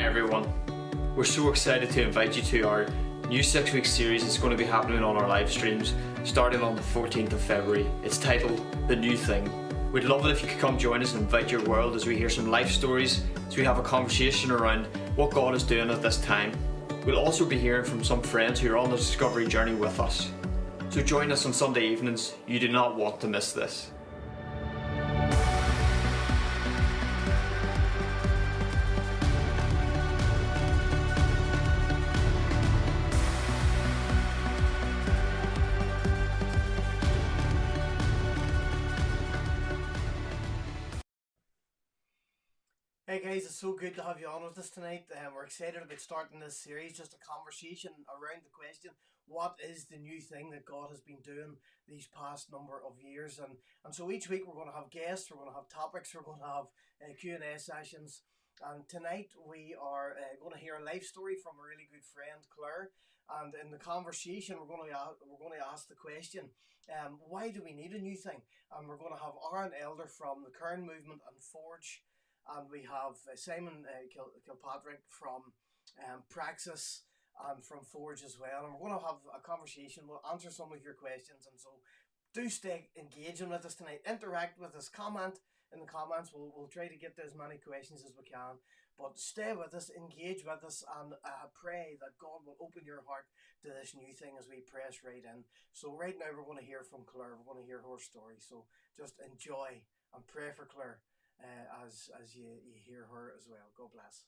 Hi everyone, we're so excited to invite you to our new 6-week series that's going to be happening on our live streams starting on the 14th of February. It's titled The New Thing. We'd love it if you could come join us and invite your world as we hear some life stories, as we have a conversation around what God is doing at this time. We'll also be hearing from some friends who are on the discovery journey with us. So join us on Sunday evenings. You do not want to miss this. Hey guys, it's so good to have you on with us tonight. We're excited about starting this series, just a conversation around the question, what is the new thing that God has been doing these past number of years? And so each week we're going to have guests, we're going to have topics, we're going to have Q&A sessions. And tonight we are going to hear a life story from a really good friend, Claire. And in the conversation we're going to ask the question, why do we need a new thing? And we're going to have Aaron Elder from the Kern Movement and Forge. And we have Simon Kilpatrick from Praxis and from Forge as well. And we're going to have a conversation. We'll answer some of your questions. And so do stay engaging with us tonight. Interact with us. Comment in the comments. We'll try to get to as many questions as we can. But stay with us. Engage with us. And pray that God will open your heart to this new thing as we press right in. So right now we're going to hear from Claire. We're going to hear her story. So just enjoy and pray for Claire. As you hear her as well. God bless.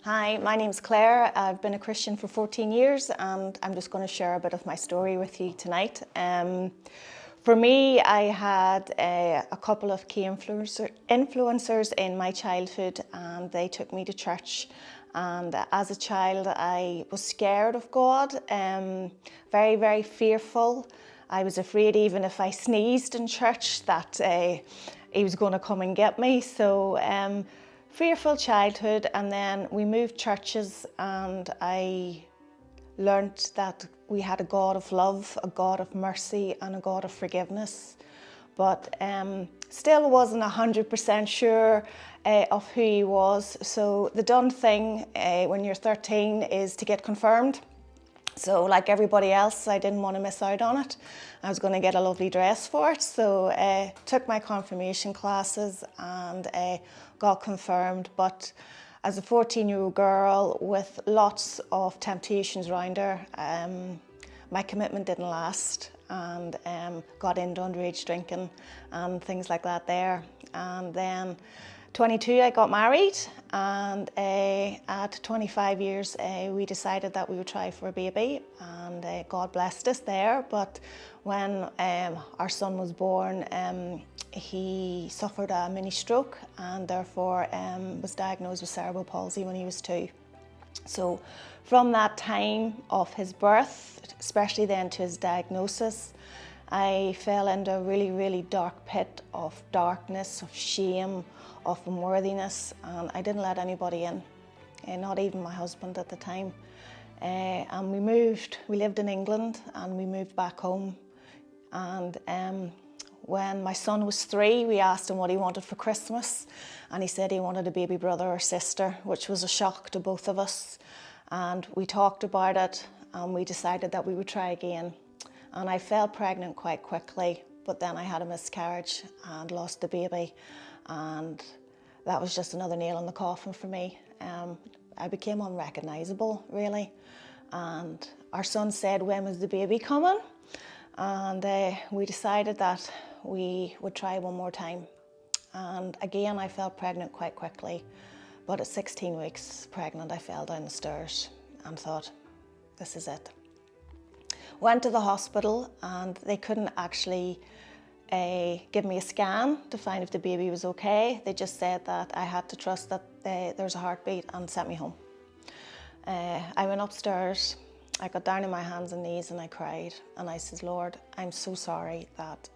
Hi, my name's Claire. I've been a Christian for 14 years and I'm just going to share a bit of my story with you tonight. For me, I had a couple of key influencers in my childhood and they took me to church. And as a child, I was scared of God, very, very fearful. I was afraid even if I sneezed in church that he was going to come and get me. So fearful childhood, and then we moved churches and I learned that we had a God of love, a God of mercy and a God of forgiveness. But still wasn't 100% sure of who he was. So the done thing when you're 13 is to get confirmed. So like everybody else, I didn't want to miss out on it. I was going to get a lovely dress for it. So took my confirmation classes and got confirmed. But as a 14-year-old girl with lots of temptations around her, my commitment didn't last and got into underage drinking and things like that there. And then 22, I got married, and at 25 years, we decided that we would try for a baby, and God blessed us there. But when our son was born, he suffered a mini stroke and therefore was diagnosed with cerebral palsy when he was 2. So from that time of his birth, especially then to his diagnosis, I fell into a really, really dark pit of darkness, of shame, of unworthiness, and I didn't let anybody in, not even my husband at the time. And we lived in England and we moved back home. And when my son was 3, we asked him what he wanted for Christmas, and he said he wanted a baby brother or sister, which was a shock to both of us. And we talked about it and we decided that we would try again. And I fell pregnant quite quickly, but then I had a miscarriage and lost the baby. And that was just another nail in the coffin for me. I became unrecognisable, really. And our son said, when was the baby coming? And we decided that we would try one more time. And again, I fell pregnant quite quickly. But at 16 weeks pregnant, I fell down the stairs and thought, this is it. Went to the hospital and they couldn't actually give me a scan to find if the baby was okay. They just said that I had to trust that there's a heartbeat and sent me home. I went upstairs, I got down on my hands and knees and I cried. And I said, Lord, I'm so sorry that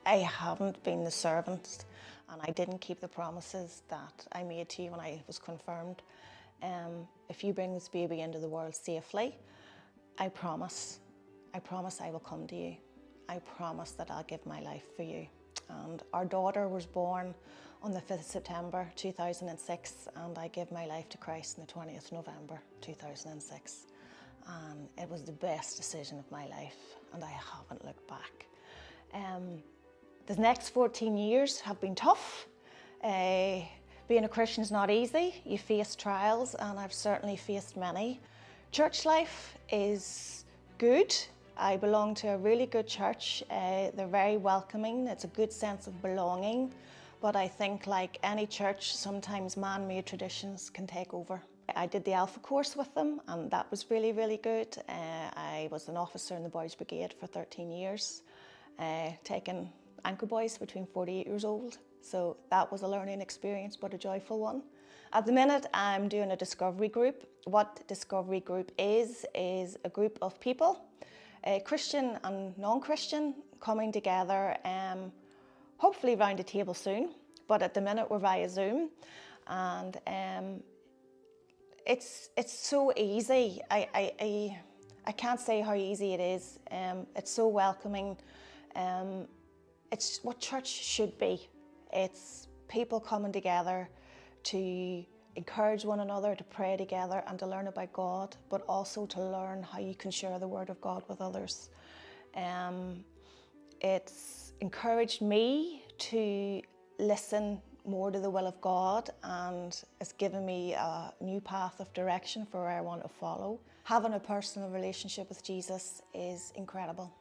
I haven't been the servant and I didn't keep the promises that I made to you when I was confirmed. If you bring this baby into the world safely, I promise I will come to you. I promise that I'll give my life for you. and our daughter was born on the 5th of September 2006, and I gave my life to Christ on the 20th of November 2006. And it was the best decision of my life, and I haven't looked back. The next 14 years have been tough. Being a Christian is not easy. You face trials, and I've certainly faced many. Church life is good. I belong to a really good church. They're very welcoming. It's a good sense of belonging. But I think, like any church, sometimes man-made traditions can take over. I did the Alpha course with them, and that was really, really good. I was an officer in the Boys Brigade for 13 years, taking anchor boys between 48 years old. So that was a learning experience, but a joyful one. At the minute, I'm doing a discovery group. What discovery group is a group of people, Christian and non-Christian, coming together, hopefully round a table soon, but at the minute we're via Zoom. And it's so easy. I can't say how easy it is. It's so welcoming. It's what church should be. It's people coming together to encourage one another, to pray together and to learn about God, but also to learn how you can share the Word of God with others. It's encouraged me to listen more to the will of God, and it's given me a new path of direction for where I want to follow. Having a personal relationship with Jesus is incredible.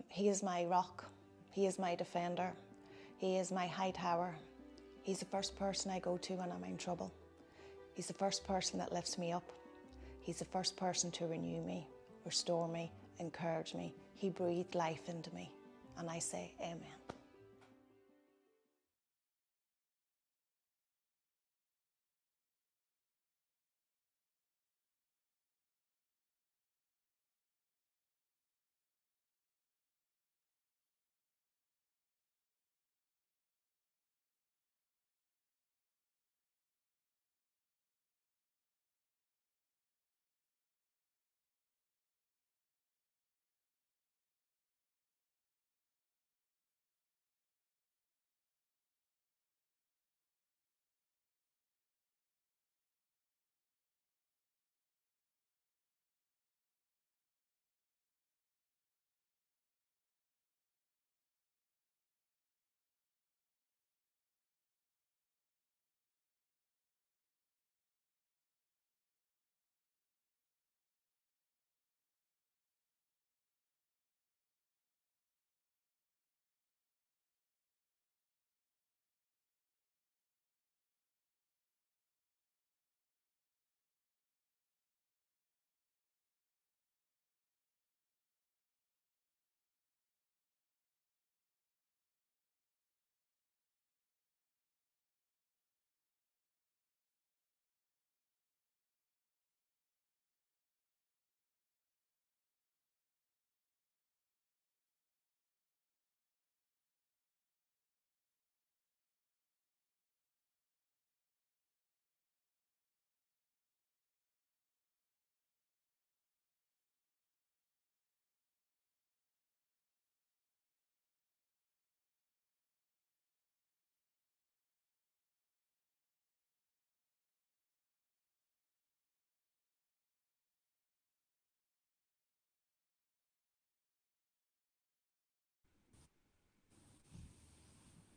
He is my rock. He is my defender. He is my high tower. He's the first person I go to when I'm in trouble. He's the first person that lifts me up. He's the first person to renew me, restore me, encourage me. He breathed life into me, and I say amen.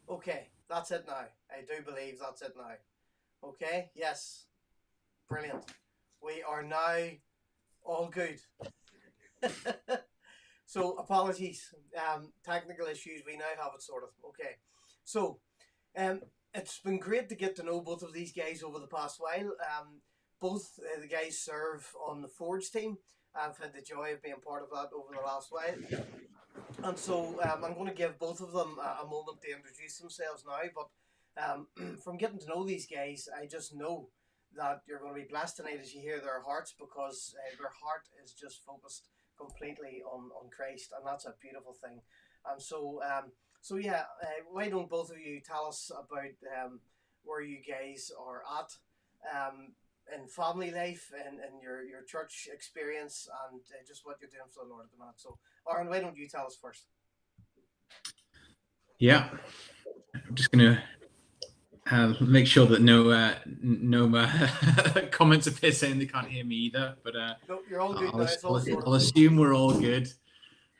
Okay, that's it now. I do believe that's it now. Okay, yes. Brilliant. We are now all good. So, apologies. Technical issues, we now have it sorted. Okay. So, it's been great to get to know both of these guys over the past while. Both the guys serve on the Forge team. I've had the joy of being part of that over the last while. And so I'm going to give both of them a moment to introduce themselves now. But from getting to know these guys, I just know that you're going to be blessed tonight as you hear their hearts, because their heart is just focused completely on Christ, and that's a beautiful thing. And so, why don't both of you tell us about where you guys are at in family life and your church experience, and just what you're doing for the Lord at the minute. So, Aaron, why don't you tell us first? Yeah, I'm just going to make sure that no comments appear saying they can't hear me either. But No, you're all good now. It's all sorted. I'll assume we're all good.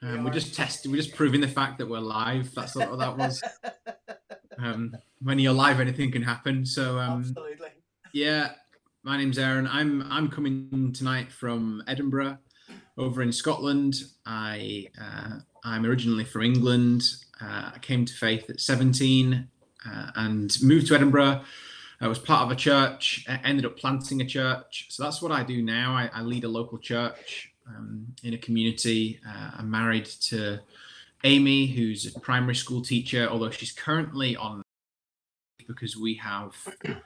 We We're are. just proving the fact that we're live. That's what that was. When you're live, anything can happen. So Absolutely. yeah, my name's Aaron. I'm coming tonight from Edinburgh, over in Scotland. I'm originally from England. I came to faith at 17 and moved to Edinburgh. I was part of a church, ended up planting a church. So that's what I do now. I lead a local church in a community. I'm married to Amy, who's a primary school teacher, although she's currently on because we have a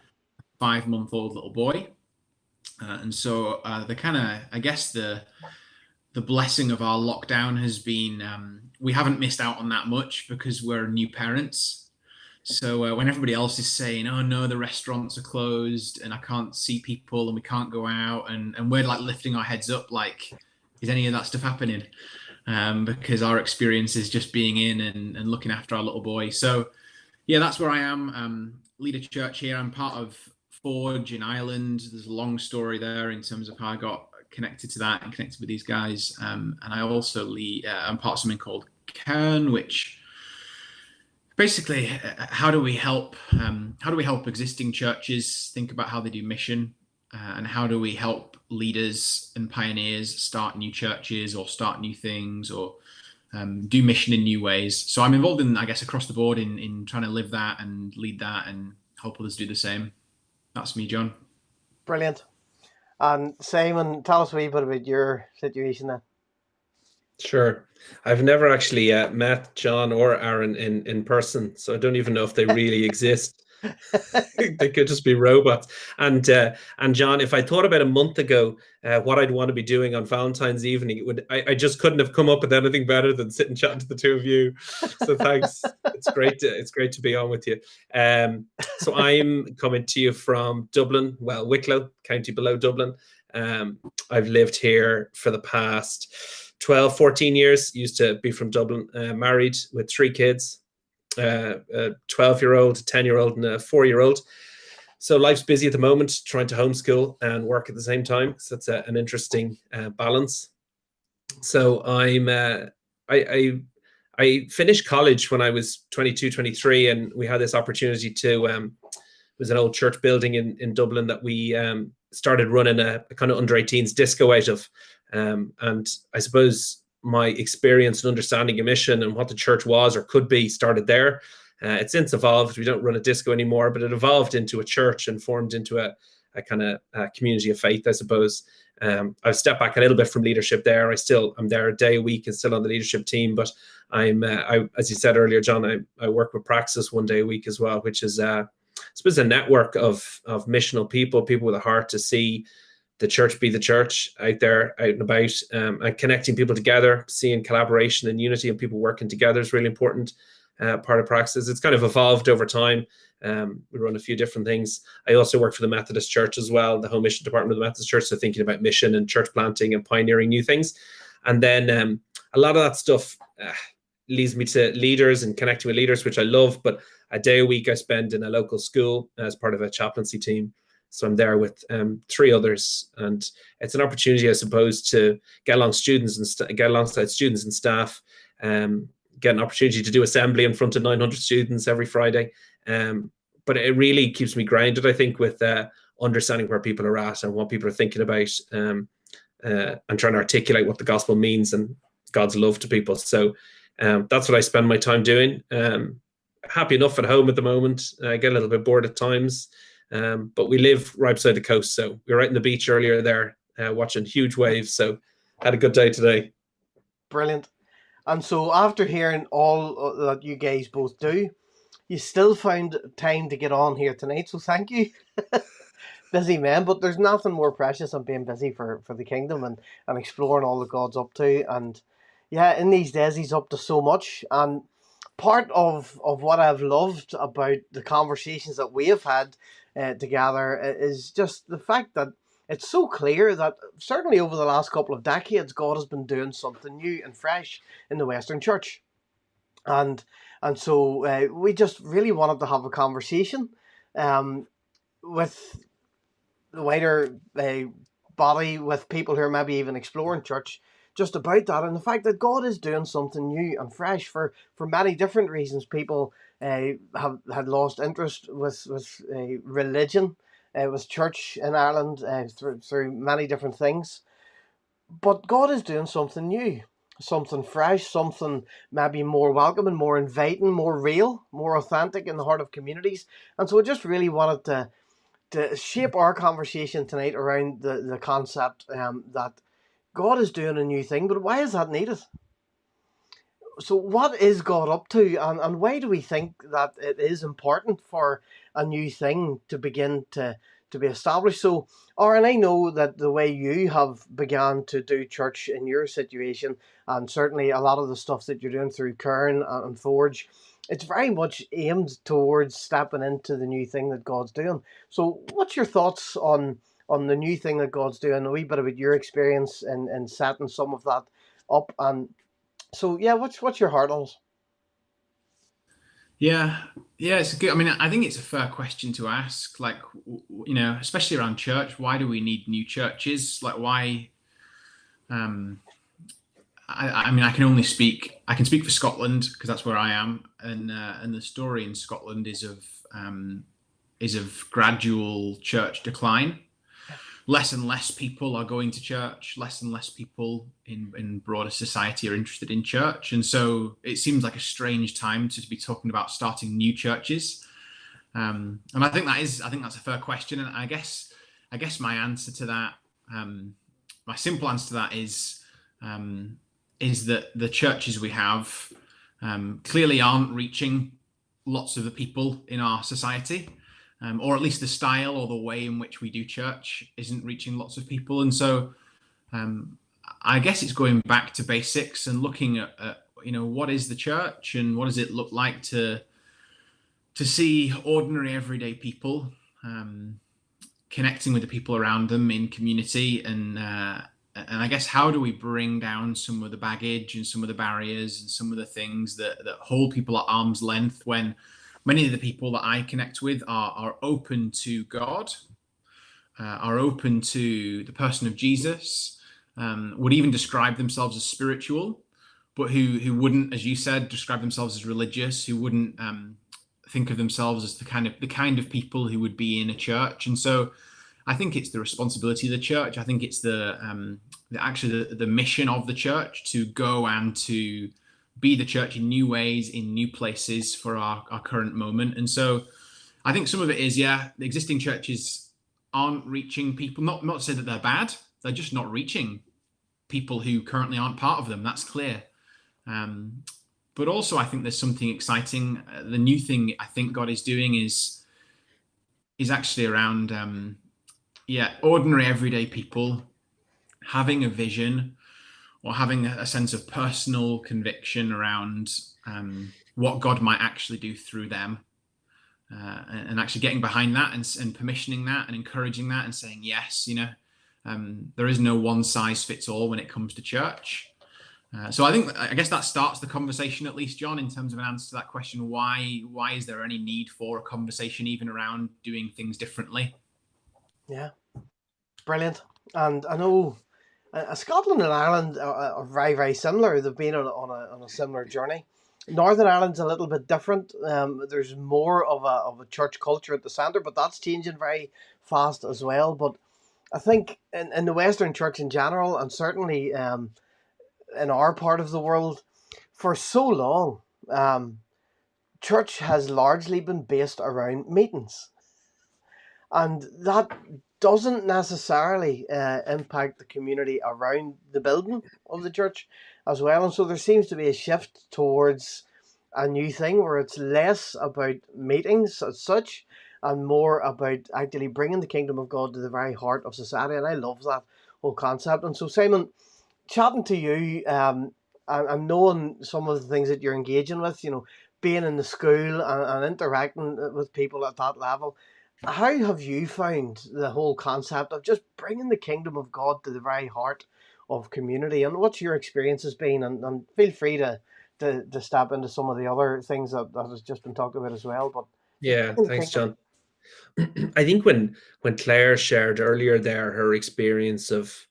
5-month-old little boy. And so the blessing of our lockdown has been we haven't missed out on that much because we're new parents. So when everybody else is saying, oh no, the restaurants are closed and I can't see people and we can't go out, and we're like lifting our heads up like, is any of that stuff happening? Because our experience is just being in and looking after our little boy. So yeah, that's where I am. Lead a church here. I'm part of Forge in Ireland. There's a long story there in terms of how I got connected to that and connected with these guys. And I also I'm part of something called Cairn, which basically, how do we help existing churches think about how they do mission, and how do we help leaders and pioneers start new churches or start new things or do mission in new ways. So I'm involved in, I guess, across the board in trying to live that and lead that and help others do the same. That's me, John. Brilliant. And Simon, tell us a wee bit about your situation then. Sure. I've never actually met John or Aaron in person, so I don't even know if they really exist. They could just be robots. And John, if I thought about a month ago what I'd want to be doing on Valentine's evening, I just couldn't have come up with anything better than sitting chatting to the two of you. So thanks. It's great to be on with you. So I'm coming to you from Dublin, well, Wicklow, county below Dublin. I've lived here for the past 12, 14 years. Used to be from Dublin, married with 3 kids. A 12-year-old, a 10-year-old, and a 4-year-old. So life's busy at the moment, trying to homeschool and work at the same time. So it's an interesting balance. So I finished college when I was 22, 23, and we had this opportunity to, it was an old church building in Dublin that we started running a kind of under-18s disco out of. And I suppose my experience and understanding of mission and what the church was or could be started there. It's since evolved. We don't run a disco anymore, but it evolved into a church and formed into a kind of community of faith, I suppose. I've stepped back a little bit from leadership there. I'm there a day a week and still on the leadership team, but as you said earlier, John, I work with Praxis one day a week as well, which is I suppose a network of missional people with a heart to see the church be the church out there, out and about, and connecting people together, seeing collaboration and unity and people working together is really important part of Praxis. It's kind of evolved over time. We run a few different things. I also work for the Methodist Church as well, the home mission department of the Methodist Church, so thinking about mission and church planting and pioneering new things. And then a lot of that stuff leads me to leaders and connecting with leaders, which I love, but a day a week I spend in a local school as part of a chaplaincy team. So I'm there with 3 others, and it's an opportunity, I suppose, to get alongside students and staff, get an opportunity to do assembly in front of 900 students every Friday. But it really keeps me grounded, I think, with understanding where people are at and what people are thinking about, and trying to articulate what the gospel means and God's love to people. So that's what I spend my time doing. Happy enough at home at the moment. I get a little bit bored at times. But we live right beside the coast, so we were right on the beach earlier there, watching huge waves. So had a good day today. Brilliant. And so after hearing all that you guys both do, you still found time to get on here tonight. So thank you. Busy men, but there's nothing more precious than being busy for the kingdom and exploring all that God's up to. And yeah, in these days he's up to so much. And part of what I've loved about the conversations that we have had together is just the fact that it's so clear that certainly over the last couple of decades, God has been doing something new and fresh in the Western Church. and so we just really wanted to have a conversation with the wider body, with people who are maybe even exploring church, just about that, and the fact that God is doing something new and fresh for many different reasons. People have had lost interest with religion, with church in Ireland, through many different things. But God is doing something new, something fresh, something maybe more welcoming, more inviting, more real, more authentic in the heart of communities. And so I just really wanted to shape our conversation tonight around the concept that God is doing a new thing, but why is that needed? So what is God up to, and why do we think that it is important for a new thing to begin to be established? So, Aaron, I know that the way you have began to do church in your situation, and certainly a lot of the stuff that you're doing through Kern and Forge, it's very much aimed towards stepping into the new thing that God's doing. So what's your thoughts on the new thing that God's doing, a wee bit about your experience in setting some of that up? And so, yeah, what's your heart on it? Yeah, yeah, it's good. I mean, I think it's a fair question to ask. Like, especially around church, why do we need new churches? Like, why? I mean, I can speak for Scotland because that's where I am, and the story in Scotland is of gradual church decline. Less and less people are going to church. Less and less people in broader society are interested in church, and so it seems like a strange time to be talking about starting new churches. And I think that's a fair question. And I guess my answer to that, my simple answer to that is that the churches we have clearly aren't reaching lots of the people in our society. Or at least the style or the way in which we do church isn't reaching lots of people. And so I guess it's going back to basics and looking at what is the church and what does it look like to see ordinary everyday people connecting with the people around them in community, and I guess how do we bring down some of the baggage and some of the barriers and some of the things that hold people at arm's length when many of the people that I connect with are open to God, are open to the person of Jesus, would even describe themselves as spiritual, but who wouldn't, as you said, describe themselves as religious, who wouldn't think of themselves as the kind of people who would be in a church. And so I think it's the responsibility of the church. I think it's the mission of the church to go and to be the church in new ways, in new places for our current moment. And so I think some of it is, the existing churches aren't reaching people, not to say that they're bad, they're just not reaching people who currently aren't part of them. That's clear. But also I think there's something exciting. The new thing I think God is doing is actually around, ordinary everyday people having a vision or having a sense of personal conviction around what God might actually do through them, and actually getting behind that and permissioning that and encouraging that and saying, yes, there is no one size fits all when it comes to church. So I guess that starts the conversation, at least, John, in terms of an answer to that question. Why is there any need for a conversation even around doing things differently? Yeah, brilliant. And I know Scotland and Ireland are very, very similar. They've been on a similar journey. Northern Ireland's a little bit different. There's more of a church culture at the centre, but that's changing very fast as well. But I think in the Western Church in general, and certainly in our part of the world, for so long, church has largely been based around meetings. And that doesn't necessarily impact the community around the building of the church as well. And so there seems to be a shift towards a new thing where it's less about meetings as such and more about actually bringing the kingdom of God to the very heart of society. And I love that whole concept. And so, Simon, chatting to you and knowing some of the things that you're engaging with, being in the school and interacting with people at that level, how have you found the whole concept of just bringing the kingdom of God to the very heart of community? And what's your experience has been? And feel free to to step into some of the other things that has just been talked about as well. But Yeah, I thanks, think John. I think when Claire shared earlier there her experience of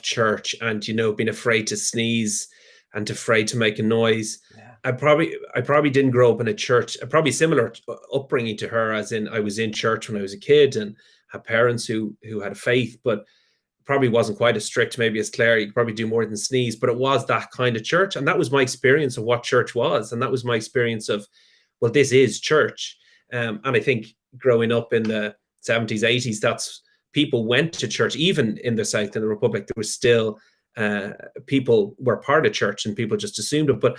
church and being afraid to sneeze and afraid to make a noise, yeah, I probably didn't grow up in a church, a probably similar upbringing to her, as in I was in church when I was a kid and had parents who had a faith, but probably wasn't quite as strict maybe as Claire. You could probably do more than sneeze, but it was that kind of church. And that was my experience of what church was. And that was my experience of, well, this is church. And I think growing up in the 70s, 80s, that's people went to church. Even in the South, in the Republic, there was still people were part of church and people just assumed it. But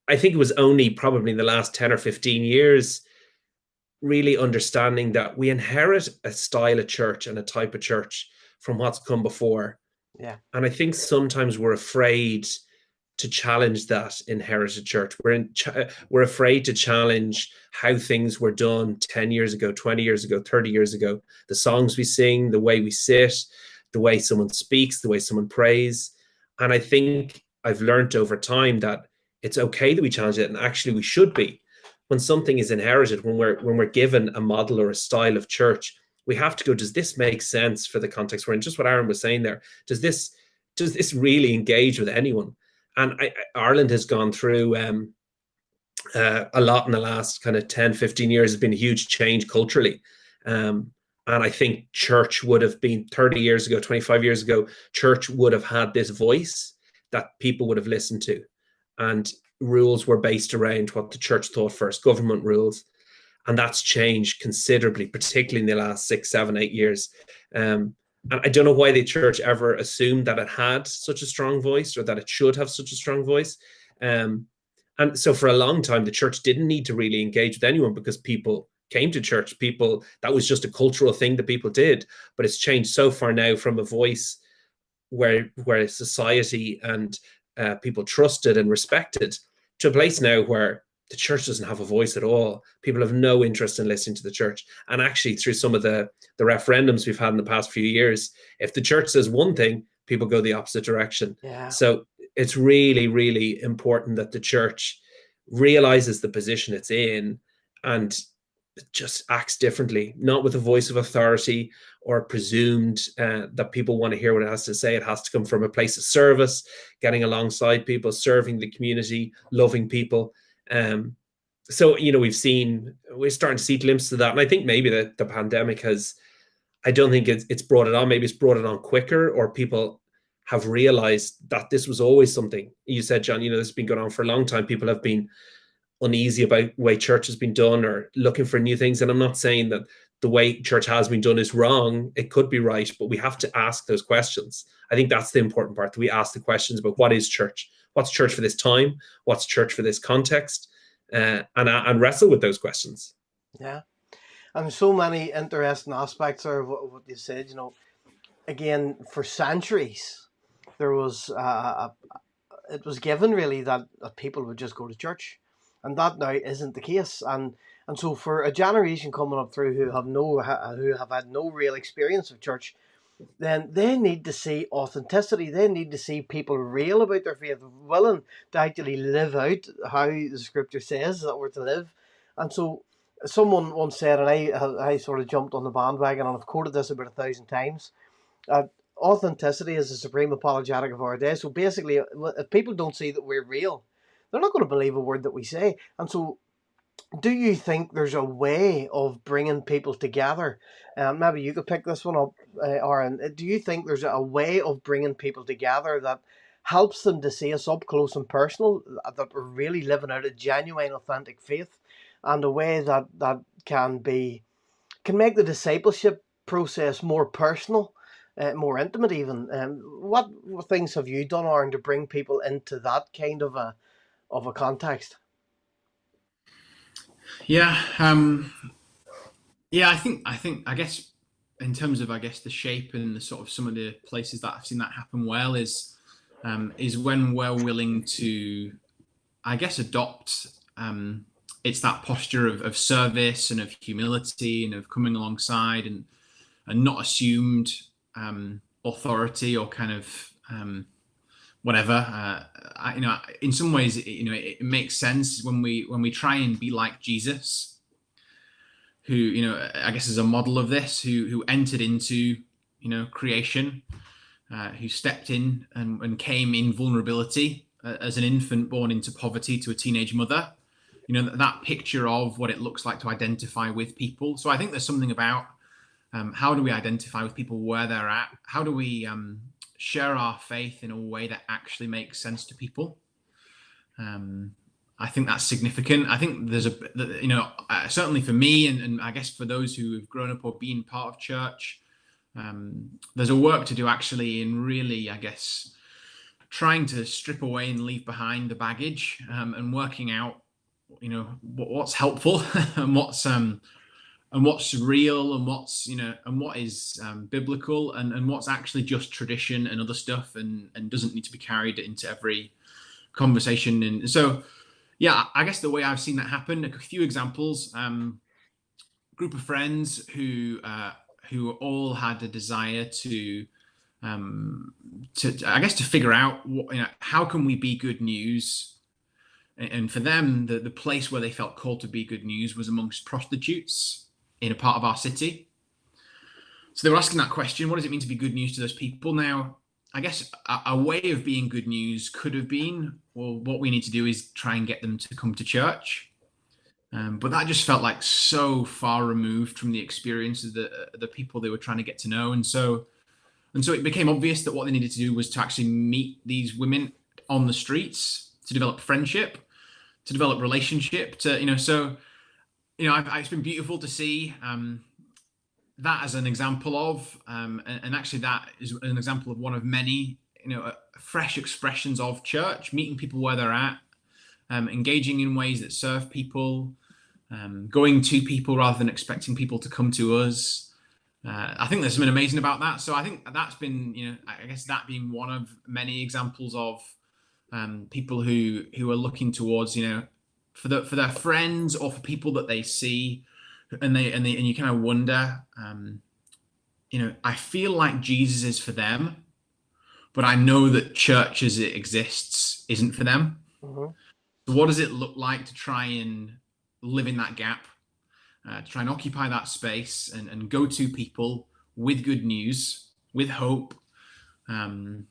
I think it was only probably in the last 10 or 15 years really understanding that we inherit a style of church and a type of church from what's come before. yeah, And I think sometimes we're afraid to challenge that inherited church. We're afraid to challenge how things were done 10 years ago, 20 years ago, 30 years ago. The songs we sing, the way we sit, the way someone speaks, the way someone prays. And I think I've learned over time that it's okay that we challenge it, and actually we should be. When something is inherited, when we're given a model or a style of church, we have to go, does this make sense for the context we're in? Just what Aaron was saying there. Does this really engage with anyone? And Ireland has gone through a lot in the last kind of 10, 15 years. Has been a huge change culturally. And I think church would have been 30 years ago, 25 years ago, church would have had this voice that people would have listened to. And rules were based around what the church thought first, government rules. And that's changed considerably, particularly in the last 6, 7, 8 years. And I don't know why the church ever assumed that it had such a strong voice or that it should have such a strong voice. And so for a long time, the church didn't need to really engage with anyone because people came to church. That was just a cultural thing that people did. But it's changed so far now from a voice where society and people trusted and respected to a place now where the church doesn't have a voice at all. People have no interest in listening to the church. And actually, through some of the referendums we've had in the past few years, if the church says one thing, people go the opposite direction. yeah. So it's really, really important that the church realizes the position it's in and just acts differently, not with a voice of authority or presumed that people want to hear what it has to say. It has to come from a place of service, getting alongside people, serving the community, loving people. So, we're starting to see glimpses of that. And I think maybe the pandemic I don't think it's brought it on. Maybe it's brought it on quicker, or people have realized that this was always something. You said, John, this has been going on for a long time. People have been uneasy about the way church has been done or looking for new things. And I'm not saying that the way church has been done is wrong. It could be right, but we have to ask those questions. I think that's the important part, that we ask the questions about what is church? What's church for this time? What's church for this context? And wrestle with those questions. Yeah. And so many interesting aspects of what you said. Again, for centuries, there was it was given really that people would just go to church, and that now isn't the case. And so for a generation coming up through who have had no real experience of church, then they need to see authenticity. They need to see people real about their faith, willing to actually live out how the scripture says that we're to live. And so someone once said, and I sort of jumped on the bandwagon, and I've quoted this about 1,000 times, authenticity is the supreme apologetic of our day. So basically, if people don't see that we're real, they're not going to believe a word that we say. And so do you think there's a way of bringing people together? Maybe you could pick this one up, Aaron. Do you think there's a way of bringing people together that helps them to see us up close and personal, that we're really living out a genuine, authentic faith, and a way that can make the discipleship process more personal, more intimate even? What things have you done, Aaron, to bring people into that kind of a context? Yeah, I guess in terms of the shape and the sort of some of the places that I've seen that happen well is when we're willing to, adopt. It's that posture of service and of humility and of coming alongside and not assumed authority or kind of whatever. in some ways, it makes sense when we try and be like Jesus, who, I guess is a model of this, who entered into, creation, who stepped in and came in vulnerability as an infant born into poverty to a teenage mother. That picture of what it looks like to identify with people. So I think there's something about how do we identify with people where they're at? How do we share our faith in a way that actually makes sense to people? I think that's significant. I think there's certainly for me, and I guess for those who have grown up or been part of church, there's a work to do actually in really, I guess, trying to strip away and leave behind the baggage, and working out, what's helpful and what's real, and what is biblical, and what's actually just tradition and other stuff, and doesn't need to be carried into every conversation. And so, yeah, I guess the way I've seen that happen, a few examples, group of friends who all had a desire to figure out how can we be good news. And for them, the place where they felt called to be good news was amongst prostitutes in a part of our city. So they were asking that question, what does it mean to be good news to those people? Now, I guess a way of being good news could have been, well, what we need to do is try and get them to come to church. But that just felt like so far removed from the experience of the people they were trying to get to know. And so it became obvious that what they needed to do was to actually meet these women on the streets, to develop friendship, to develop relationship, it's been beautiful to see that as an example of, and actually that is an example of one of many, fresh expressions of church, meeting people where they're at, engaging in ways that serve people, going to people rather than expecting people to come to us. I think there's something amazing about that. So I think that's been, I guess that being one of many examples of people who are looking towards, for their friends or for people that they see, and you kind of wonder, I feel like Jesus is for them, but I know that church as it exists isn't for them. Mm-hmm. So what does it look like to try and live in that gap, to try and occupy that space and go to people with good news, with hope, and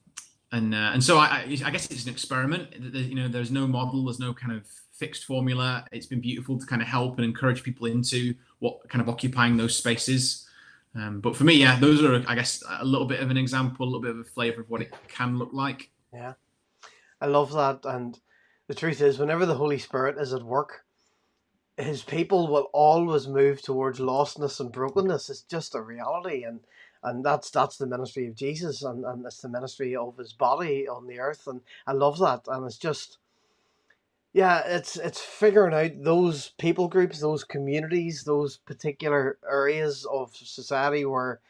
so I guess it's an experiment. There's no model, there's no kind of fixed formula. It's been beautiful to kind of help and encourage people into what kind of occupying those spaces. But for me, yeah, those are, I guess, a little bit of an example, a little bit of a flavor of what it can look like. Yeah, I love that. And the truth is, whenever the Holy Spirit is at work, his people will always move towards lostness and brokenness. It's just a reality. And that's the ministry of Jesus, and it's the ministry of his body on the earth. And I love that. And it's just, yeah, it's figuring out those people groups, those communities, those particular areas of society where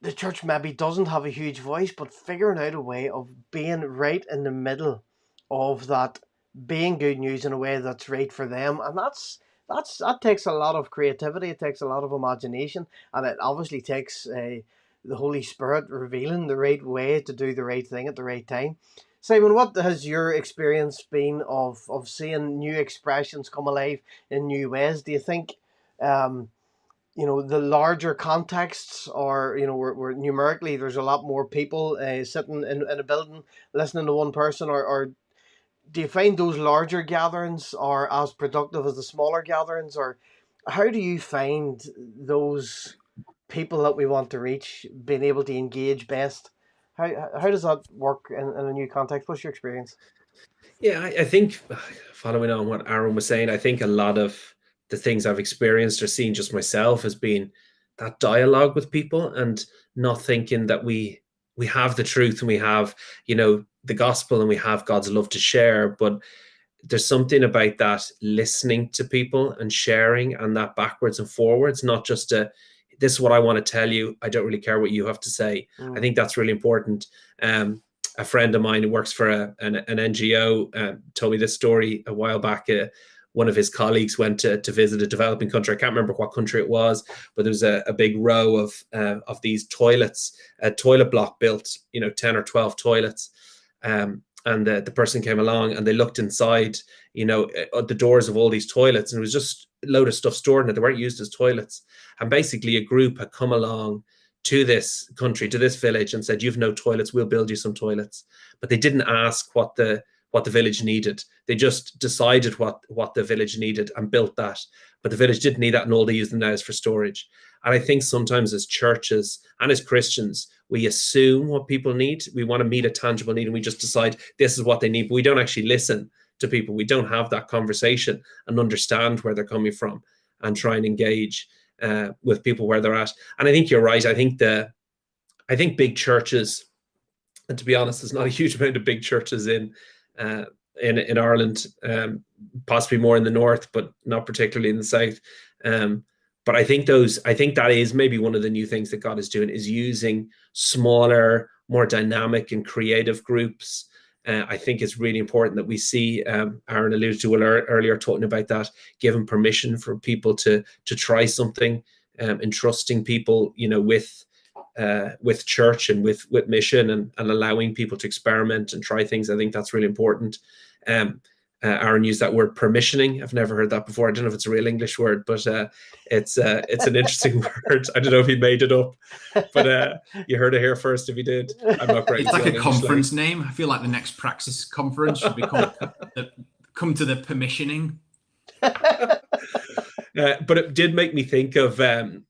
the church maybe doesn't have a huge voice, but figuring out a way of being right in the middle of that, being good news in a way that's right for them. And that takes a lot of creativity, it takes a lot of imagination, and it obviously takes the Holy Spirit revealing the right way to do the right thing at the right time. Simon, what has your experience been of seeing new expressions come alive in new ways? Do you think, the larger contexts, or, where numerically there's a lot more people sitting in a building listening to one person, or do you find those larger gatherings are as productive as the smaller gatherings? Or how do you find those people that we want to reach being able to engage best? How does that work in a new context? What's your experience? Yeah, I think, following on what Aaron was saying, I think a lot of the things I've experienced or seen just myself has been that dialogue with people, and not thinking that we have the truth and we have, the gospel and we have God's love to share, but there's something about that listening to people and sharing, and that backwards and forwards, not just this is what I want to tell you, I don't really care what you have to say. I think that's really important. A friend of mine who works for an NGO told me this story a while back. One of his colleagues went to visit a developing country. I can't remember what country it was, but there was a big row of these toilets, a toilet block built, 10 or 12 toilets. And and the person came along and they looked inside, the doors of all these toilets, and it was just a load of stuff stored in it. They weren't used as toilets. And basically a group had come along to this country, to this village, and said, "You've no toilets, we'll build you some toilets." But they didn't ask what the village needed. They just decided what the village needed and built that. But the village didn't need that, and all they use them now is for storage. And I think sometimes as churches and as Christians, we assume what people need. We want to meet a tangible need, and we just decide this is what they need. But we don't actually listen to people. We don't have that conversation and understand where they're coming from and try and engage with people where they're at. And I think you're right. I think big churches, and to be honest, there's not a huge amount of big churches in Ireland, possibly more in the north, but not particularly in the south. But I think that is maybe one of the new things that God is doing, is using smaller, more dynamic and creative groups. I think it's really important that we see, Aaron alluded to earlier, talking about that, giving permission for people to try something, entrusting people, with church and with mission, and allowing people to experiment and try things. I think that's really important. Aaron used that word permissioning. I've never heard that before. I don't know if it's a real English word, but it's an interesting word. I don't know if he made it up, but you heard it here first if he did. I'm not great. It's like a conference name. I feel like the next Praxis conference should be called Come to the Permissioning. But it did make me think of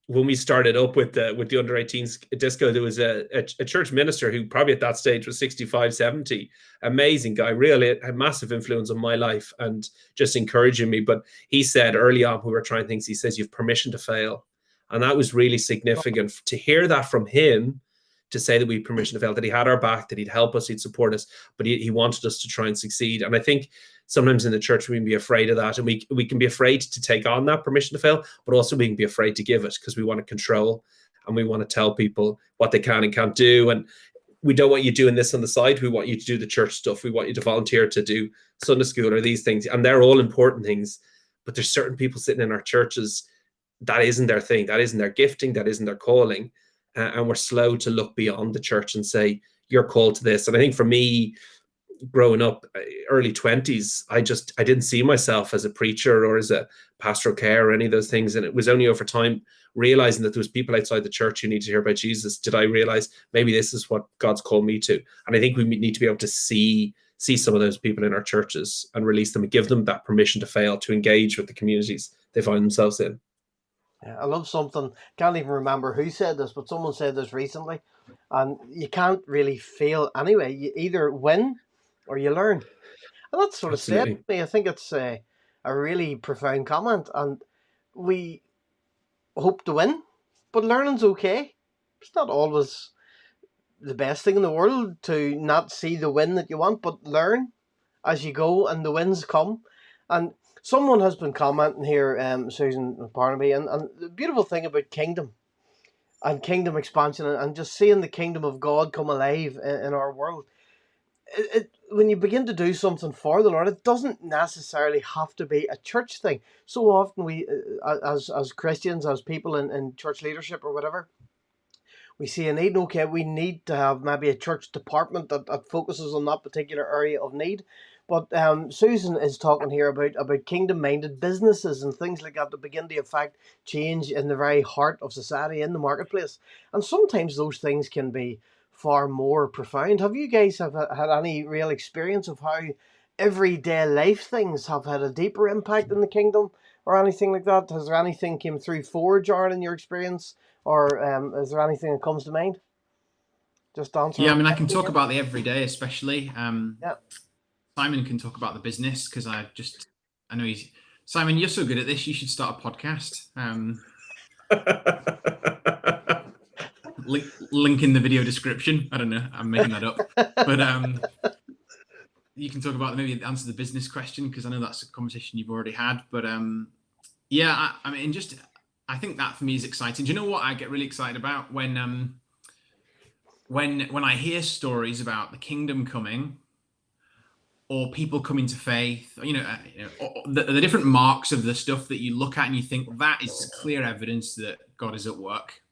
when we started up with the under 18s disco. There was a church minister who probably at that stage was 65, 70. Amazing guy, really had massive influence on my life and just encouraging me. But he said early on, we were trying things, he says, "You've permission to fail." And that was really significant to hear that from him, to say that we had permission to fail, that he had our back, that he'd help us, he'd support us, but he wanted us to try and succeed. And I think sometimes in the church we can be afraid of that, and we can be afraid to take on that permission to fail, but also we can be afraid to give it, because we want to control and we want to tell people what they can and can't do. And we don't want you doing this on the side. We want you to do the church stuff. We want you to volunteer to do Sunday school or these things. And they're all important things, but there's certain people sitting in our churches that isn't their thing, that isn't their gifting, that isn't their calling. And we're slow to look beyond the church and say, you're called to this. And I think for me, growing up, early 20s, I didn't see myself as a preacher or as a pastoral care or any of those things. And it was only over time, realizing that there was people outside the church who need to hear about Jesus, did I realize maybe this is what God's called me to. And I think we need to be able to see some of those people in our churches and release them and give them that permission to fail, to engage with the communities they find themselves in. Yeah, I love something, can't even remember who said this, but someone said this recently, and you can't really fail anyway. You either win or you learn. And that's sort of said to me. I think it's a really profound comment, and we hope to win, but learning's okay. It's not always the best thing in the world to not see the win that you want, but learn as you go and the wins come. And someone has been commenting here, Susan Barnaby, and the beautiful thing about kingdom and kingdom expansion and just seeing the kingdom of God come alive in our world. When you begin to do something for the Lord, it doesn't necessarily have to be a church thing. So often we, as Christians, as people in church leadership or whatever, we see a need. Okay, we need to have maybe a church department that focuses on that particular area of need. But Susan is talking here about kingdom-minded businesses and things like that begin to affect change in the very heart of society, in the marketplace. And sometimes those things can be far more profound. Have you guys had any real experience of how everyday life things have had a deeper impact in the kingdom or anything like that? Has there anything came through Forge, Aaron, in your experience? Or is there anything that comes to mind? Just answer. Yeah, I mean, I can talk about the everyday, especially. Yeah. Simon can talk about the business, because I know Simon, you're so good at this, you should start a podcast. Link in the video description. I don't know, I'm making that up. But you can talk about maybe answer the business question, because I know that's a conversation you've already had. But yeah, I mean, I think that for me is exciting. Do you know what I get really excited about? When I hear stories about the kingdom coming, or people coming to faith, the different marks of the stuff that you look at and you think that is clear evidence that God is at work.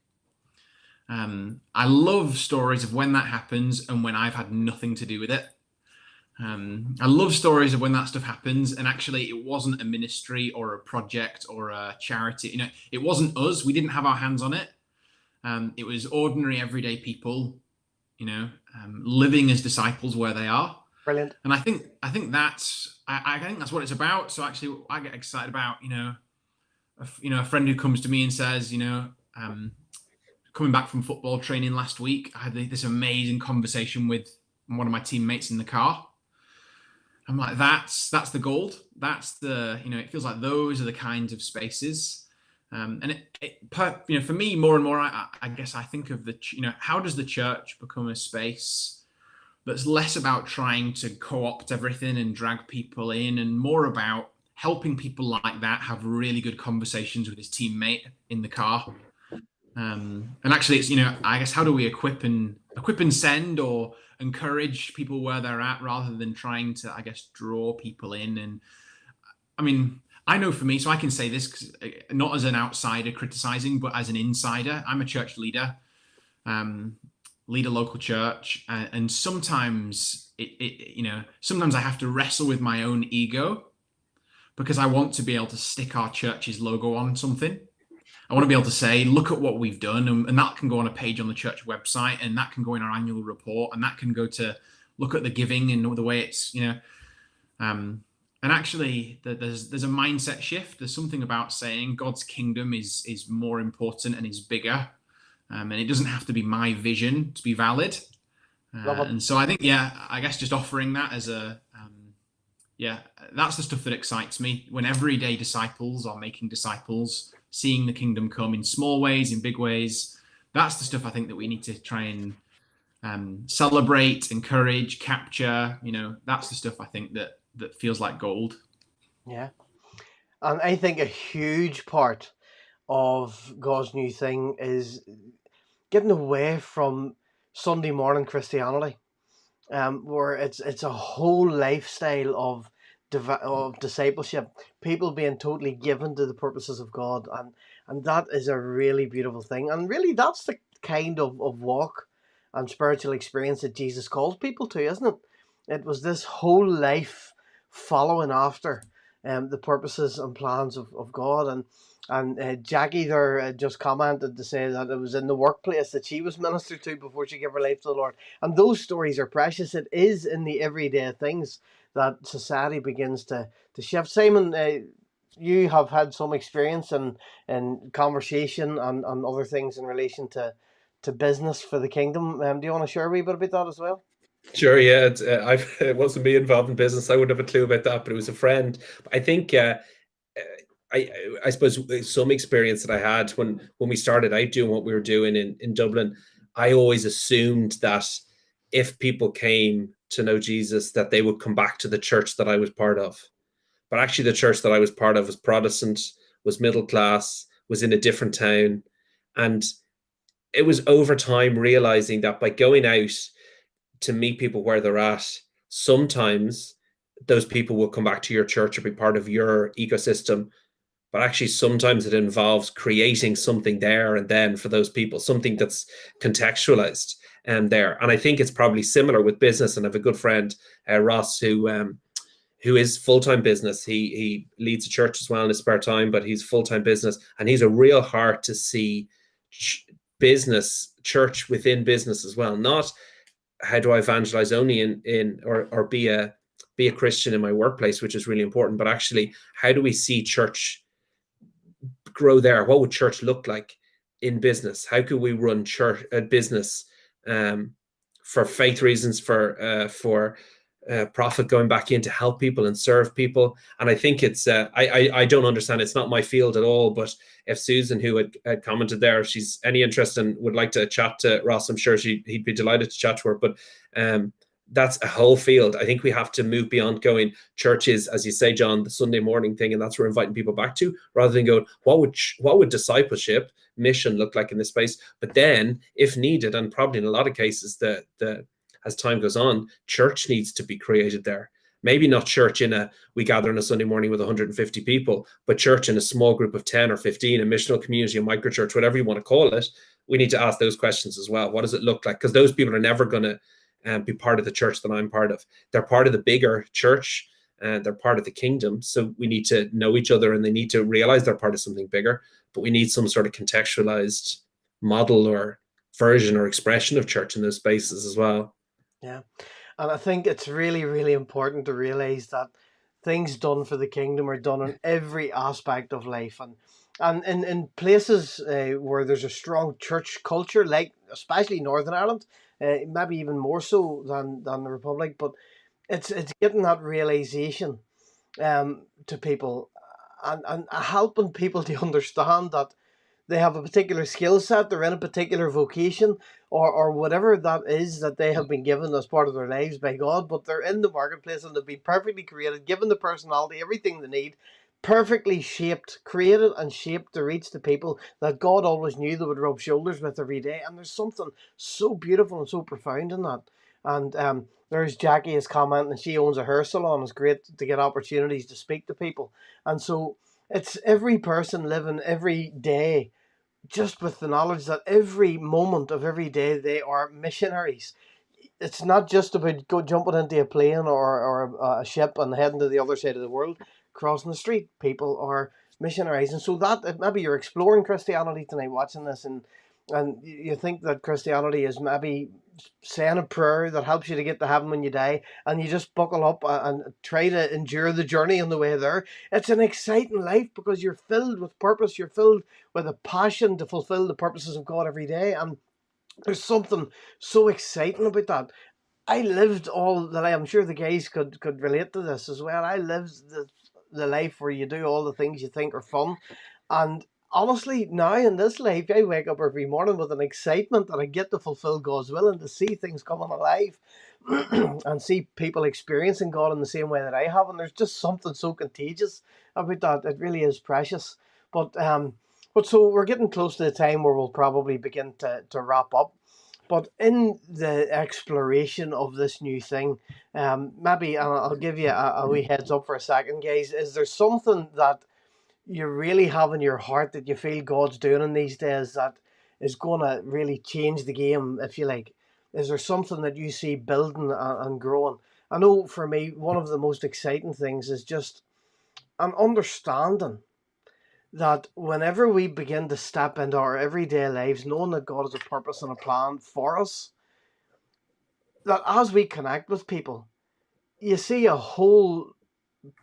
I love stories of when that happens and when I've had nothing to do with it. I love stories of when that stuff happens, and actually it wasn't a ministry or a project or a charity. It wasn't us. We didn't have our hands on it. It was ordinary, everyday people, living as disciples where they are. Brilliant. And I think that's what it's about. So actually, I get excited about a friend who comes to me and says, coming back from football training last week, I had this amazing conversation with one of my teammates in the car. I'm like, that's the gold. That's it feels like those are the kinds of spaces. And for me, more and more, I guess I think of how does the church become a space that's less about trying to co-opt everything and drag people in, and more about helping people like that have really good conversations with his teammate in the car. And actually, it's I guess, how do we equip and send or encourage people where they're at, rather than trying to, I guess, draw people in. And I mean, I know for me, so I can say this not as an outsider criticizing, but as an insider. I'm a church leader, lead a local church, and sometimes sometimes I have to wrestle with my own ego, because I want to be able to stick our church's logo on something. I want to be able to say, look at what we've done, and that can go on a page on the church website, and that can go in our annual report, and that can go to look at the giving and the way it's, and actually there's a mindset shift. There's something about saying God's kingdom is more important and is bigger, and it doesn't have to be my vision to be valid. And so I think, I guess just offering that as that's the stuff that excites me, when everyday disciples are making disciples, seeing the kingdom come in small ways, in big ways. That's the stuff I think that we need to try and celebrate, encourage, capture. That's the stuff I think that feels like gold. Yeah. And I think a huge part of God's new thing is getting away from Sunday morning Christianity, where it's a whole lifestyle of discipleship, people being totally given to the purposes of God, and that is a really beautiful thing. And really, that's the kind of walk and spiritual experience that Jesus calls people to, isn't it? It was this whole life following after the purposes and plans of God. And Jackie there just commented to say that it was in the workplace that she was ministered to before she gave her life to the Lord. And those stories are precious. It is in the everyday things that society begins to shift. Simon, you have had some experience in conversation and other things in relation to business for the kingdom. Do you want to share a wee bit about that as well? Sure, yeah. It wasn't me involved in business. I wouldn't have a clue about that, but it was a friend. I think I suppose some experience that I had when we started out doing what we were doing in Dublin, I always assumed that if people came to know Jesus, that they would come back to the church that I was part of. But actually the church that I was part of was Protestant, was middle class, was in a different town. And it was over time realizing that by going out to meet people where they're at, sometimes those people will come back to your church or be part of your ecosystem. But actually, sometimes it involves creating something there and then for those people, something that's contextualized there. And I think it's probably similar with business. And I have a good friend, Ross, who is full-time business. He leads a church as well in his spare time, but he's full-time business. And he's a real heart to see business, church within business as well. Not how do I evangelize only in or be a Christian in my workplace, which is really important, but actually, how do we see church grow there? What would church look like in business? How could we run church business for faith reasons, for profit, going back in to help people and serve people? And I think it's I don't understand, it's not my field at all, but if Susan, who had commented there, if she's any interest and would like to chat to Ross, I'm sure he'd be delighted to chat to her. But that's a whole field. I think we have to move beyond going churches, as you say, John, the Sunday morning thing, and that's what we're inviting people back to, rather than going, what would discipleship mission look like in this space? But then, if needed, and probably in a lot of cases, as time goes on, church needs to be created there. Maybe not church we gather on a Sunday morning with 150 people, but church in a small group of 10 or 15, a missional community, a microchurch, whatever you want to call it. We need to ask those questions as well. What does it look like? Because those people are never going to and be part of the church that I'm part of. They're part of the bigger church, and they're part of the kingdom. So we need to know each other, and they need to realize they're part of something bigger. But we need some sort of contextualized model or version or expression of church in those spaces as well. Yeah. And I think it's really, really important to realize that things done for the kingdom are done in every aspect of life. And in places where there's a strong church culture, like especially Northern Ireland, maybe even more so than the Republic, but it's getting that realization to people, and helping people to understand that they have a particular skill set, they're in a particular vocation, or whatever that is that they have been given as part of their lives by God, but they're in the marketplace and they've been perfectly created, given the personality, everything they need, perfectly shaped, created and shaped to reach the people that God always knew they would rub shoulders with every day. And there's something so beautiful and so profound in that. And there's Jackie is commenting, she owns a hair salon. It's great to get opportunities to speak to people. And so it's every person living every day just with the knowledge that every moment of every day they are missionaries. It's not just about jumping into a plane or a ship and heading to the other side of the world. Crossing the street, people are missionaries. And so that maybe you're exploring Christianity tonight watching this, and you think that Christianity is maybe saying a prayer that helps you to get to heaven when you die, and you just buckle up and try to endure the journey on the way there. It's an exciting life because you're filled with purpose, you're filled with a passion to fulfill the purposes of God every day, and there's something so exciting about that. I lived all that. I'm sure the guys could relate to this as well. I lived the life where you do all the things you think are fun, and honestly, now in this life, I wake up every morning with an excitement that I get to fulfill God's will and to see things coming alive and see people experiencing God in the same way that I have. And there's just something so contagious about that. It really is precious. But so we're getting close to the time where we'll probably begin to wrap up. But in the exploration of this new thing, maybe, and I'll give you a wee heads up for a second, guys, is there something that you really have in your heart that you feel God's doing in these days that is going to really change the game, if you like? Is there something that you see building and growing? I know for me, one of the most exciting things is just an understanding that whenever we begin to step into our everyday lives, knowing that God has a purpose and a plan for us, that as we connect with people, you see a whole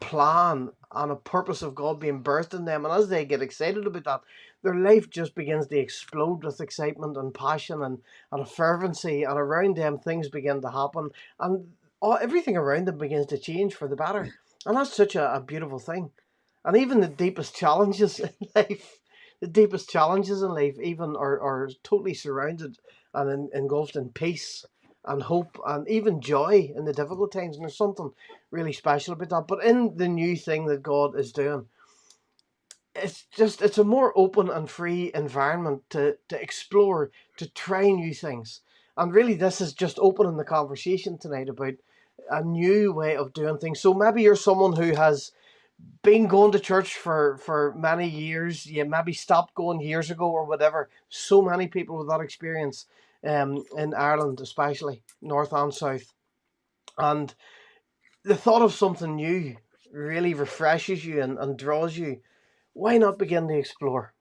plan and a purpose of God being birthed in them, and as they get excited about that, their life just begins to explode with excitement and passion and a fervency, and around them things begin to happen, and everything around them begins to change for the better. And that's such a beautiful thing. And even the deepest challenges in life, even are totally surrounded and engulfed in peace and hope and even joy in the difficult times. And there's something really special about that. But in the new thing that God is doing, it's a more open and free environment to explore, to try new things. And really this is just opening the conversation tonight about a new way of doing things. So maybe you're someone who has been going to church for many years, you maybe stopped going years ago or whatever. So many people with that experience in Ireland, especially north and south. And the thought of something new really refreshes you and draws you. Why not begin to explore?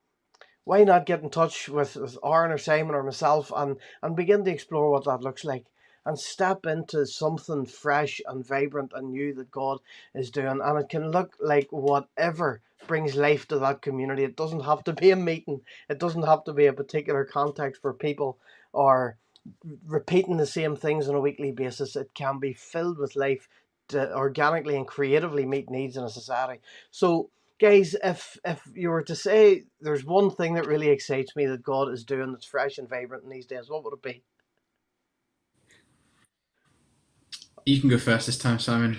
Why not get in touch with Aaron or Simon or myself and begin to explore what that looks like? And step into something fresh and vibrant and new that God is doing. And it can look like whatever brings life to that community. It doesn't have to be a meeting. It doesn't have to be a particular context for people or repeating the same things on a weekly basis. It can be filled with life to organically and creatively meet needs in a society. So, guys, if you were to say there's one thing that really excites me that God is doing that's fresh and vibrant in these days, what would it be? You can go first this time, Simon.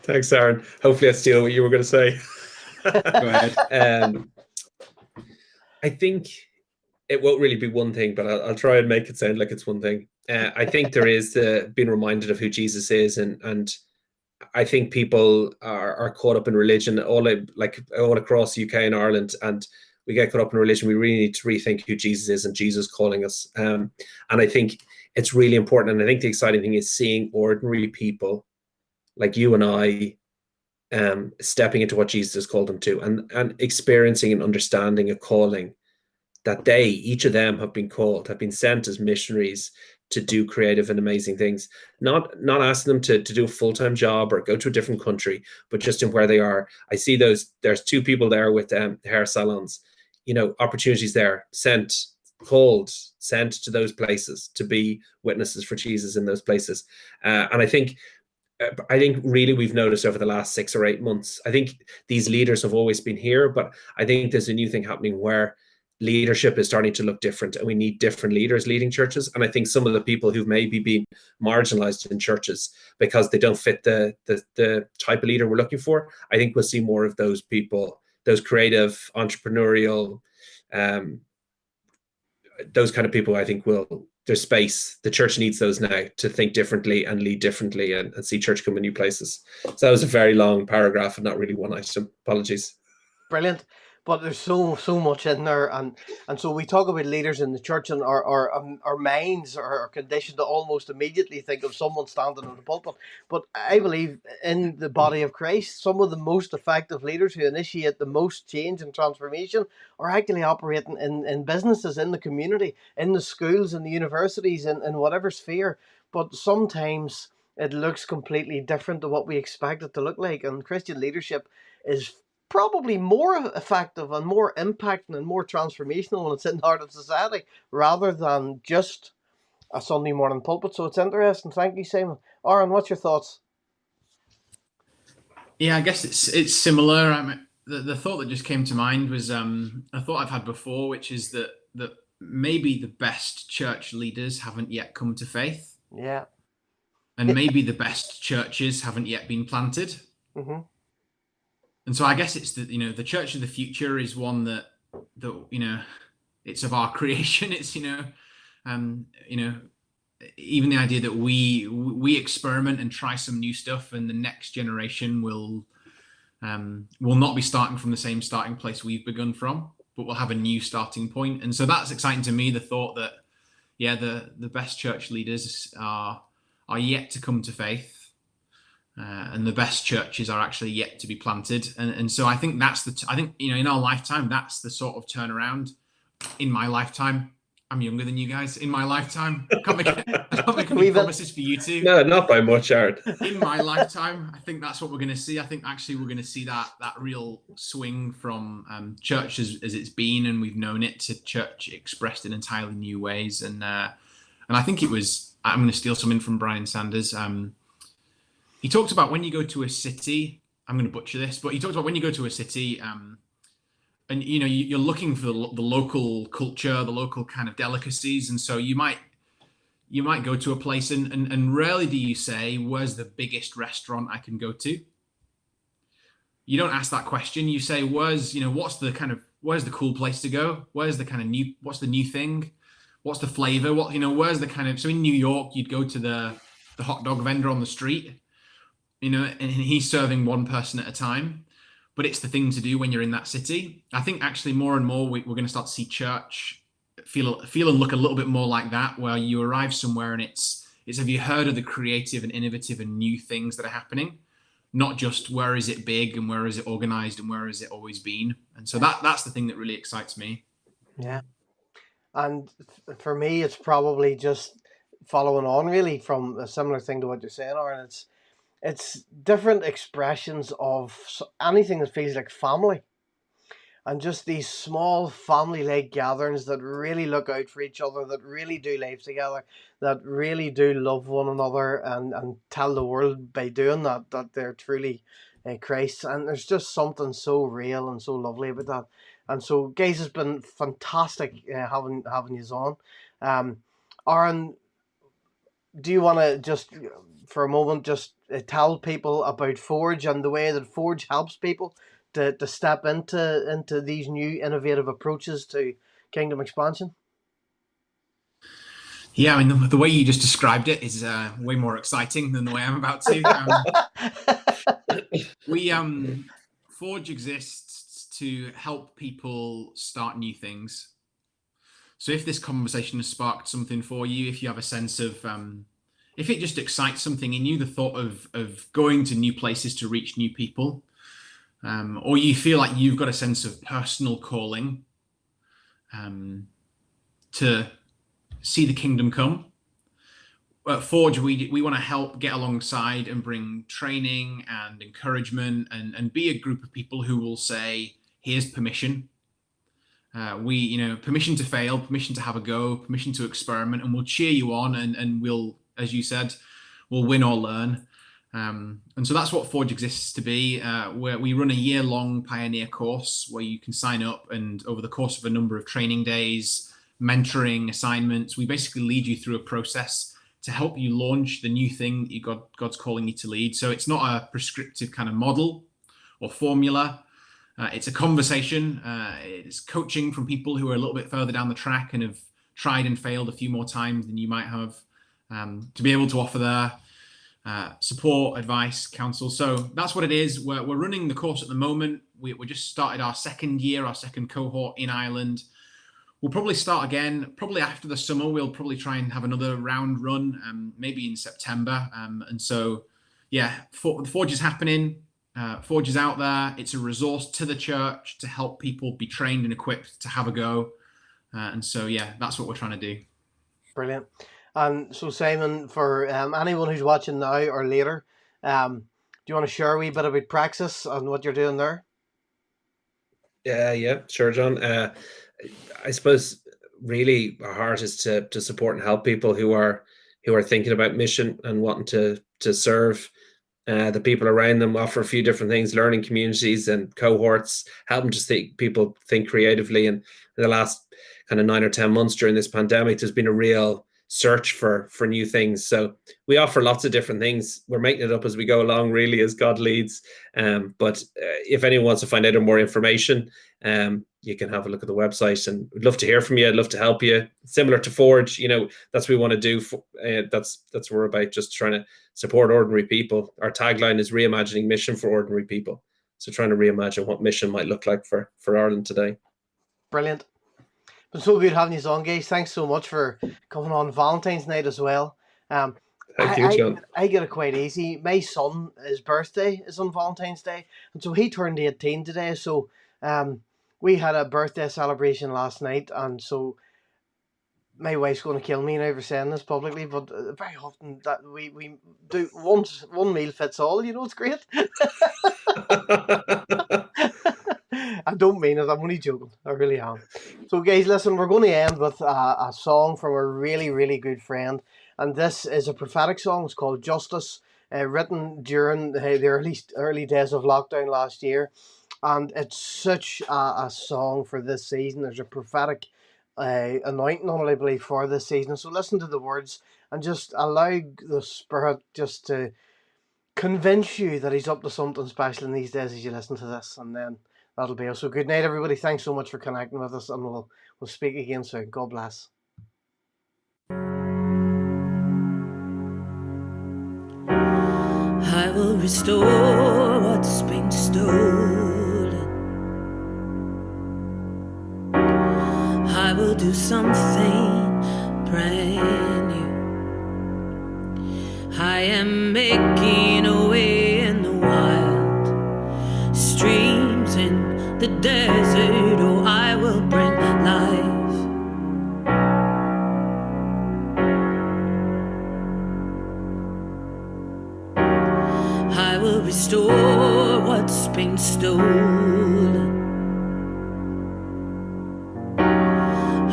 Thanks, Aaron. Hopefully I steal what you were going to say. Go ahead. I think it won't really be one thing, but I'll try and make it sound like it's one thing. I think there is being reminded of who Jesus is, and I think people are caught up in religion all across the UK and Ireland, and we get caught up in religion. We really need to rethink who Jesus is and Jesus calling us. And I think it's really important. And I think the exciting thing is seeing ordinary people like you and I stepping into what Jesus has called them to, and experiencing and understanding a calling that each of them have been sent as missionaries to do creative and amazing things. Not asking them to do a full-time job or go to a different country, but just in where they are. I see there's two people there with hair salons, opportunities there, sent to those places to be witnesses for Jesus in those places. And I think really we've noticed over the last 6 or 8 months, I think these leaders have always been here, but I think there's a new thing happening where leadership is starting to look different, and we need different leaders leading churches. And I think some of the people who've maybe been marginalized in churches because they don't fit the type of leader we're looking for, I think we'll see more of those people, those creative, entrepreneurial, those kind of people. I think there's space. The church needs those now to think differently and lead differently and see church come in new places. So that was a very long paragraph and not really one item. Apologies. Brilliant. But there's so much in there, and so we talk about leaders in the church, and our minds are conditioned to almost immediately think of someone standing in the pulpit. But I believe in the body of Christ, some of the most effective leaders who initiate the most change and transformation are actually operating in businesses, in the community, in the schools, in the universities, in whatever sphere. But sometimes it looks completely different to what we expect it to look like, and Christian leadership is probably more effective and more impacting and more transformational when it's in the heart of society rather than just a Sunday morning pulpit. So it's interesting. Thank you, Simon. Aaron, what's your thoughts? Yeah, I guess it's similar. The thought that just came to mind was a thought I've had before, which is that maybe the best church leaders haven't yet come to faith. Yeah. And maybe the best churches haven't yet been planted. Mm-hmm. And so I guess it's the church of the future is one that it's of our creation. It's even the idea that we experiment and try some new stuff, and the next generation will not be starting from the same starting place we've begun from, but we'll have a new starting point. And so that's exciting to me. The thought that the best church leaders are yet to come to faith. And the best churches are actually yet to be planted, and so I think in our lifetime that's the sort of turnaround. In my lifetime, I'm younger than you guys. In my lifetime, I can't make any promises for you two. No, not by much, Aaron. In my lifetime, I think that's what we're going to see. I think actually we're going to see that real swing from church as it's been and we've known it to church expressed in entirely new ways. And I think I'm going to steal something from Brian Sanders. He talks about when you go to a city, I'm going to butcher this, but he talks about when you go to a city and you're looking for the local culture, the local kind of delicacies. And so you might go to a place and rarely do you say, where's the biggest restaurant I can go to? You don't ask that question. You say, where's the cool place to go? Where's what's the new thing? What's the flavor? Where's so in New York, you'd go to the hot dog vendor on the street. And he's serving one person at a time, but it's the thing to do when you're in that city. I think actually more and more we're going to start to see church feel and look a little bit more like that, where you arrive somewhere and it's have you heard of the creative and innovative and new things that are happening? Not just where is it big and where is it organized and where has it always been? And so that's the thing that really excites me. Yeah. And for me, it's probably just following on really from a similar thing to what you're saying, Aaron. It's different expressions of anything that feels like family, and just these small family-like gatherings that really look out for each other, that really do live together, that really do love one another and tell the world by doing that they're truly Christ. And there's just something so real and so lovely about that. And so, guys, it's been fantastic having you on. Aaron, do you want to just for a moment just tell people about Forge and the way that Forge helps people to step into these new innovative approaches to kingdom expansion? Yeah, I mean, the way you just described it is way more exciting than the way I'm about to. Forge exists to help people start new things. So if this conversation has sparked something for you, if you have a sense of, if it just excites something in you, the thought of going to new places to reach new people, or you feel like you've got a sense of personal calling to see the kingdom come, at Forge, we want to help get alongside and bring training and encouragement and be a group of people who will say, here's permission. Permission to fail, permission to have a go, permission to experiment, and we'll cheer you on and we'll, as you said, we'll win or learn. And so that's what Forge exists to be, where we run a year-long pioneer course where you can sign up, and over the course of a number of training days, mentoring, assignments, we basically lead you through a process to help you launch the new thing that God's calling you to lead. So it's not a prescriptive kind of model or formula. It's a conversation. It's coaching from people who are a little bit further down the track and have tried and failed a few more times than you might have, to be able to offer their support, advice, counsel. So that's what it is. We're running the course at the moment. We just started our second year, our second cohort in Ireland. We'll probably start again, probably after the summer. We'll probably try and have another round run, maybe in September. And so, yeah, Forge is happening. Forge is out there. It's a resource to the church to help people be trained and equipped to have a go. And so, yeah, that's what we're trying to do. Brilliant. And so, Simon, for anyone who's watching now or later, do you want to share a wee bit about Praxis and what you're doing there? Yeah, sure, John. I suppose really our heart is to support and help people who are thinking about mission and wanting to serve the people around them, offer a few different things, learning communities and cohorts, help them to people think creatively. And in the last kind of 9 or 10 months during this pandemic, there's been a real search for new things. So we offer lots of different things. We're making it up as we go along, really, as God leads. But if anyone wants to find out more information, you can have a look at the website, and we'd love to hear from you. I'd love to help you. Similar to Forge, that's what we want to do. That's what we're about, just trying to support ordinary people. Our tagline is reimagining mission for ordinary people. So trying to reimagine what mission might look like for Ireland today. Brilliant. It's been so good having you on, guys. Thanks so much for coming on Valentine's night as well. Thank you, John. I get it quite easy. My son, his birthday is on Valentine's Day, and so he turned 18 today. So we had a birthday celebration last night, and so my wife's going to kill me now for saying this publicly, but very often that we do one meal fits all. It's great. I don't mean it. I'm only joking. I really am. So, guys, listen, we're going to end with a song from a really, really good friend. And this is a prophetic song. It's called Justice, written during the early days of lockdown last year. And it's such a song for this season. There's a prophetic anointing on it, I believe, for this season. So listen to the words and just allow the Spirit just to convince you that He's up to something special in these days as you listen to this. And then that'll be it. So good night, everybody. Thanks so much for connecting with us, and we'll speak again soon. God bless. I will restore what's been stolen. I will do something brand new. I am making a way in the wild streams in the desert. Oh, I will bring life. I will restore what's been stolen.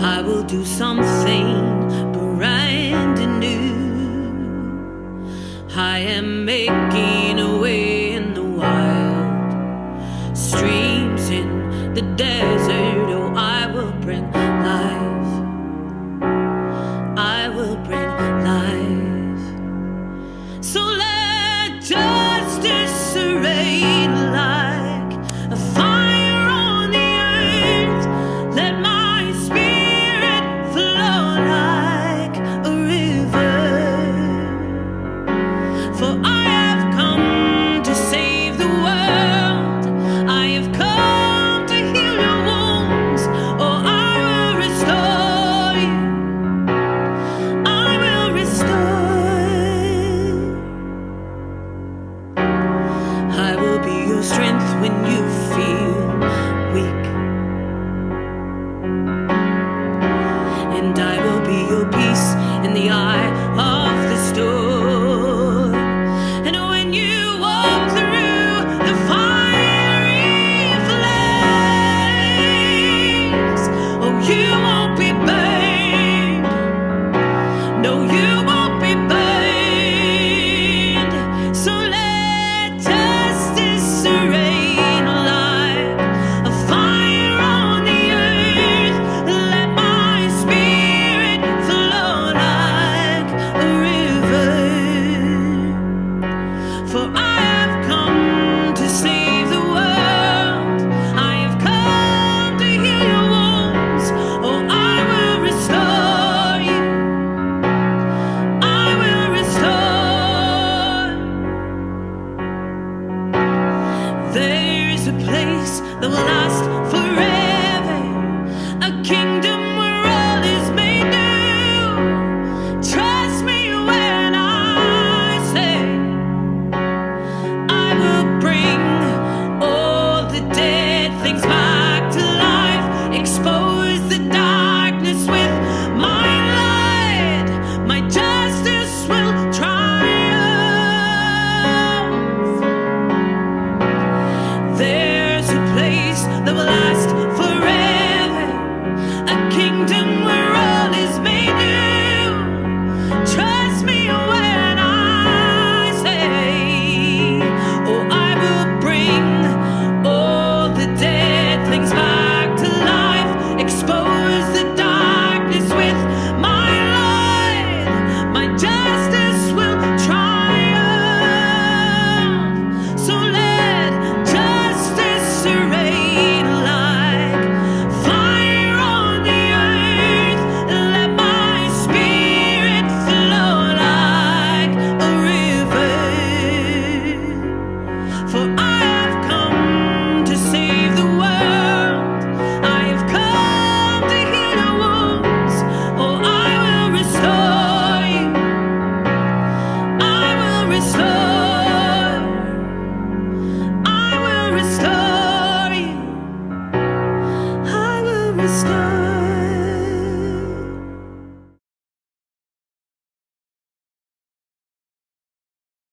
I will do something brand new. I am making a way in the wild streams in the desert. Oh, I will bring life. I will bring life. So let justice reign like a fire on the earth. Let my spirit flow like a river. For I have come strength when you feel weak. And I will be your peace in the eye of the storm. And when you walk through the fiery flames, oh, you won't be burned. No, you won't be burned. So let justice reign like a fire on the earth. Let my spirit flow like a river. For I have come to save the world. I have come to heal your wounds. Oh, I will restore you. I will restore. There is a place that will last forever.